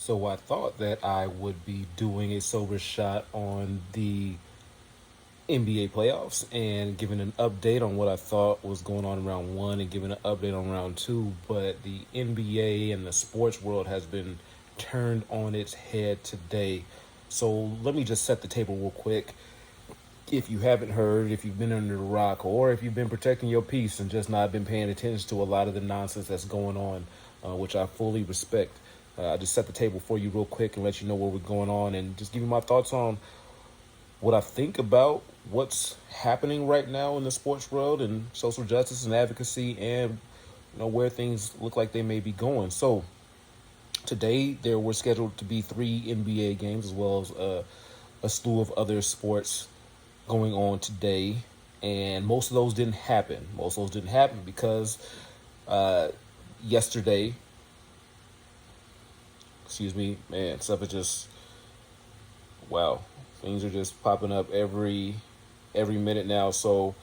So I thought that I would be doing a sober shot on the NBA playoffs and giving an update on what I thought was going on in round one and giving an update on round two. But the NBA and the sports world has been turned on its head today. So let me just set the table real quick. If you haven't heard, if you've been under the rock, or if you've been protecting your peace and just not been paying attention to a lot of the nonsense that's going on, which I fully respect, I just set the table for you real quick and let you know what we're going on and just give you my thoughts on what I think about what's happening right now in the sports world and social justice and advocacy, and where things look like they may be going. So today there were scheduled to be 3 NBA games as well as a slew of other sports going on today, and most of those didn't happen. Most of those didn't happen because yesterday, excuse me, man, stuff is just wow. Things are just popping up every minute now. So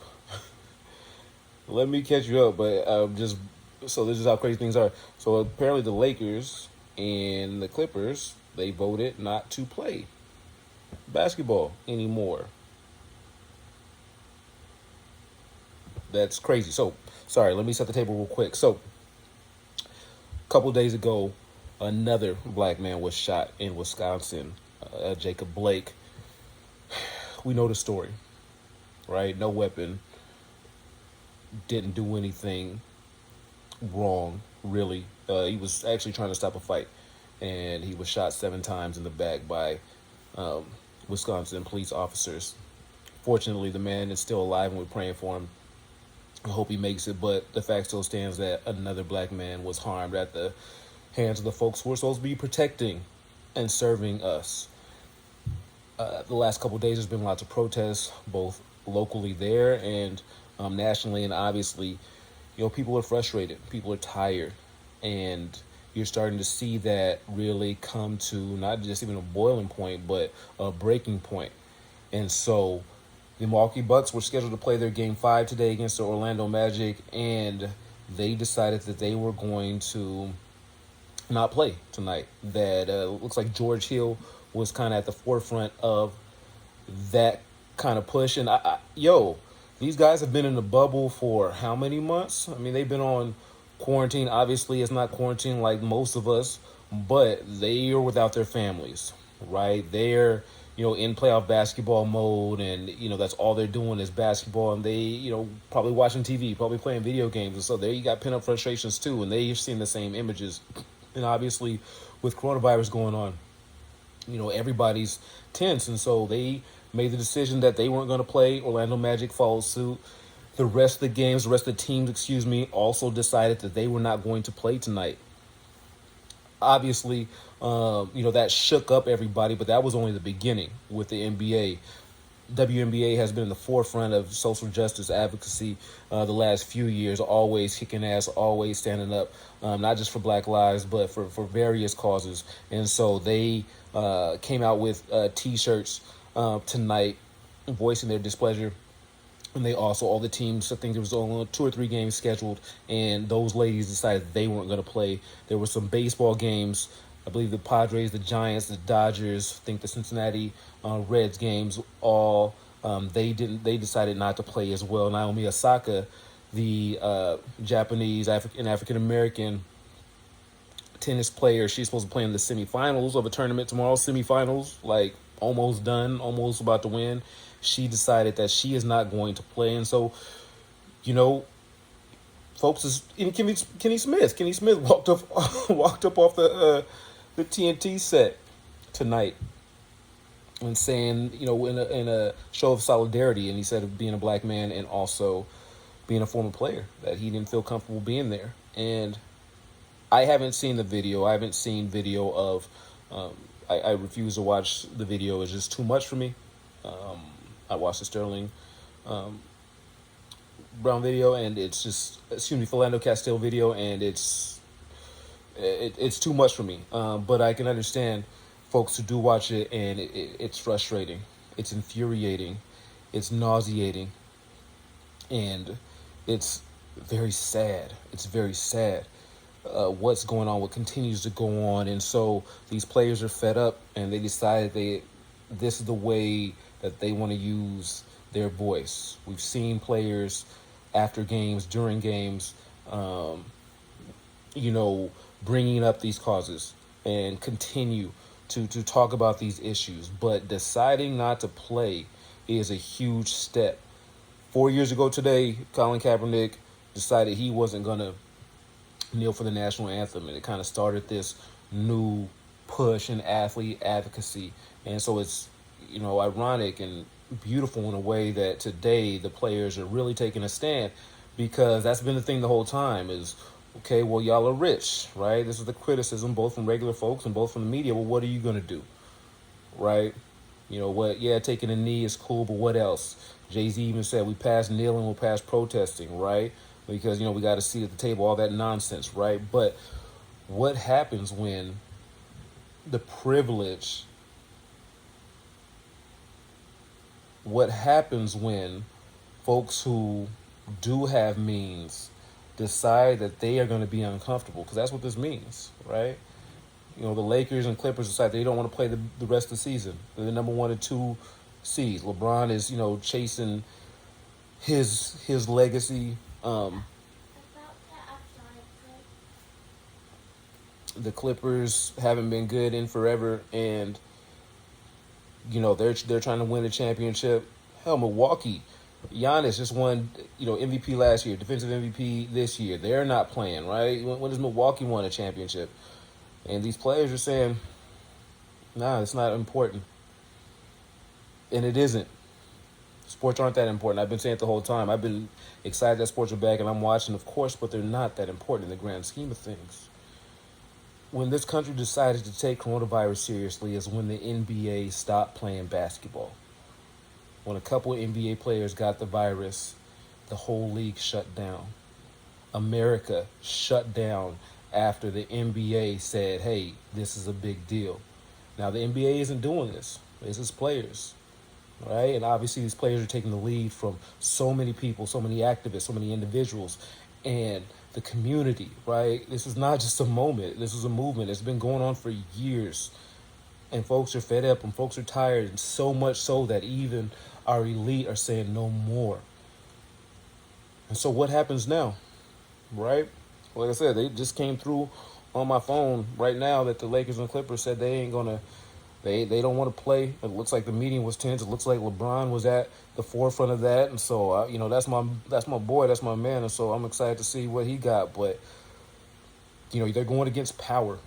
let me catch you up. But just so this is how crazy things are. So apparently the Lakers and the Clippers, they voted not to play basketball anymore. That's crazy. So sorry. Let me set the table real quick. So a couple days ago, another black man was shot in Wisconsin. Jacob Blake. We know the story, right? No weapon, didn't do anything wrong, really. He was actually trying to stop a fight, and he was shot 7 times in the back by Wisconsin police officers. Fortunately, the man is still alive, and we're praying for him. I hope he makes it, but the fact still stands that another black man was harmed at the hands of the folks who are supposed to be protecting and serving us. The last couple of days, there's been lots of protests, both locally there and nationally, and obviously, people are frustrated, people are tired, and you're starting to see that really come to not just even a boiling point, but a breaking point. And so, the Milwaukee Bucks were scheduled to play their Game 5 today against the Orlando Magic, and they decided that they were going to not play tonight. That looks like George Hill was kind of at the forefront of that kind of push. And these guys have been in the bubble for how many months? I mean, they've been on quarantine. Obviously, it's not quarantine like most of us, but they are without their families, right? They're, in playoff basketball mode, and, that's all they're doing is basketball, and they, probably watching TV, probably playing video games. And so there you got pent-up frustrations too, and they've seen the same images. And obviously, with coronavirus going on, everybody's tense. And so they made the decision that they weren't going to play. Orlando Magic followed suit. The rest of the teams, also decided that they were not going to play tonight. Obviously, that shook up everybody, but that was only the beginning with the NBA. WNBA has been in the forefront of social justice advocacy the last few years, always kicking ass, always standing up, not just for Black lives, but for various causes. And so they came out with T-shirts tonight voicing their displeasure. And they also, all the teams, I think there was only 2 or 3 games scheduled, and those ladies decided they weren't going to play. There were some baseball games. I believe the Padres, the Giants, the Dodgers, I think the Cincinnati Reds games, all they decided not to play as well. Naomi Osaka, the Japanese African American tennis player, she's supposed to play in the semifinals of a tournament tomorrow. Semifinals, like almost done, almost about to win. She decided that she is not going to play, and so, folks is in Kenny Smith. Kenny Smith walked up off the TNT set tonight and saying, in a show of solidarity, and he said being a black man and also being a former player, that he didn't feel comfortable being there. And I haven't seen the video. I haven't seen video of. I refuse to watch the video. It's just too much for me. I watched the Sterling Brown video, and it's just, Philando Castile video, and it's too much for me. But I can understand folks who do watch it, and it's frustrating, it's infuriating, it's nauseating, and it's very sad. It's very sad. what's going on, what continues to go on. And so these players are fed up, and they decided this is the way that they want to use their voice. We've seen players after games, during games, um, bringing up these causes and continue to talk about these issues. But deciding not to play is a huge step. 4 years ago today, Colin Kaepernick decided he wasn't going to kneel for the national anthem, and it kind of started this new push in athlete advocacy. And so it's, ironic and beautiful in a way that today the players are really taking a stand, because that's been the thing the whole time is, okay, well, y'all are rich, right? This is the criticism both from regular folks and both from the media. Well, what are you going to do, right? What? Yeah, taking a knee is cool, but what else? Jay-Z even said we passed kneeling, we'll pass protesting, right? Because, we got a seat at the table, all that nonsense, right? But what happens when the privilege, what happens when folks who do have means decide that they are going to be uncomfortable? Because that's what this means, right? The Lakers and Clippers decide they don't want to play the rest of the season. They're the number 1 and 2 seeds. LeBron is, chasing his legacy. The Clippers haven't been good in forever, and they're trying to win a championship. Hell, Milwaukee, Giannis just won MVP last year, defensive MVP this year. They're not playing, right? When does Milwaukee won a championship? And these players are saying, nah, it's not important. And it isn't. Sports aren't that important. I've been saying it the whole time. I've been excited that sports are back and I'm watching, of course, but they're not that important in the grand scheme of things. When this country decided to take coronavirus seriously is when the NBA stopped playing basketball. When a couple of NBA players got the virus, the whole league shut down. America shut down after the NBA said, hey, this is a big deal. Now, the NBA isn't doing this. This is players, right? And obviously these players are taking the lead from so many people, so many activists, so many individuals, and the community, right? This is not just a moment. This is a movement. It's been going on for years. And folks are fed up and folks are tired, and so much so that even our elite are saying no more. And so what happens now, right? Like I said, they just came through on my phone right now that the Lakers and Clippers said they ain't gonna, they don't want to play. It looks like the meeting was tense. It looks like LeBron was at the forefront of that, and so that's my boy, that's my man, and so I'm excited to see what he got. But they're going against power,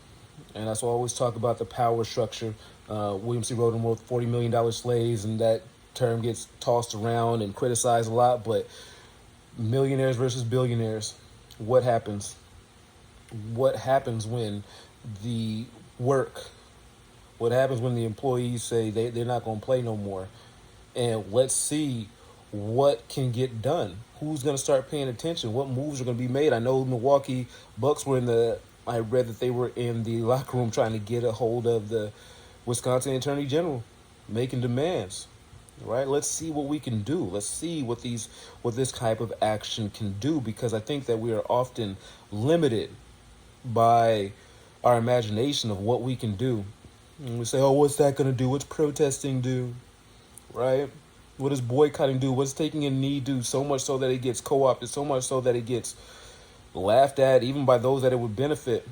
and that's why I always talk about the power structure. William C. Roden wrote $40 million slaves, and that term gets tossed around and criticized a lot. But millionaires versus billionaires, what happens? What happens when the work, what happens when the employees say they're not going to play no more? And let's see what can get done. Who's going to start paying attention? What moves are going to be made? I know Milwaukee Bucks I read that they were in the locker room trying to get a hold of the Wisconsin Attorney General, making demands, right? Let's see what we can do. Let's see what this type of action can do, because I think that we are often limited by our imagination of what we can do. And we say, oh, what's that going to do? What's protesting do? Right? What does boycotting do? What's taking a knee do? So much so that it gets co-opted, so much so that it gets laughed at, even by those that it would benefit.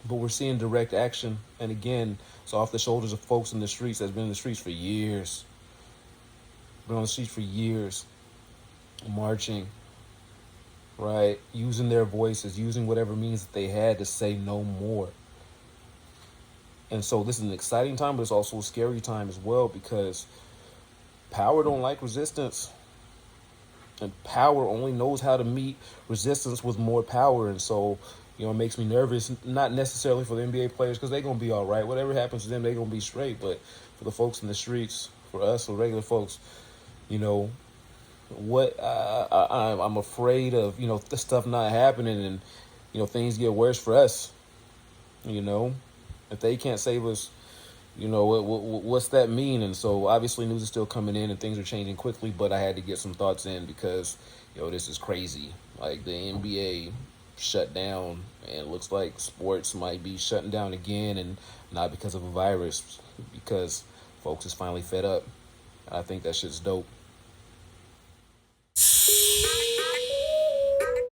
But we're seeing direct action. And again, it's off the shoulders of folks in the streets that's been in the streets for years. Been on the streets for years. Marching. Right? Using their voices, using whatever means that they had to say no more. And so this is an exciting time, but it's also a scary time as well, because power don't like resistance. And power only knows how to meet resistance with more power. And so, it makes me nervous, not necessarily for the NBA players, because they're going to be all right. Whatever happens to them, they're going to be straight. But for the folks in the streets, for us, for regular folks, what I'm afraid of, this stuff not happening, and, things get worse for us, if they can't save us, what's that mean? And so obviously news is still coming in and things are changing quickly, but I had to get some thoughts in because, this is crazy. Like the NBA shut down, and it looks like sports might be shutting down again, and not because of a virus, because folks is finally fed up. I think that shit's dope.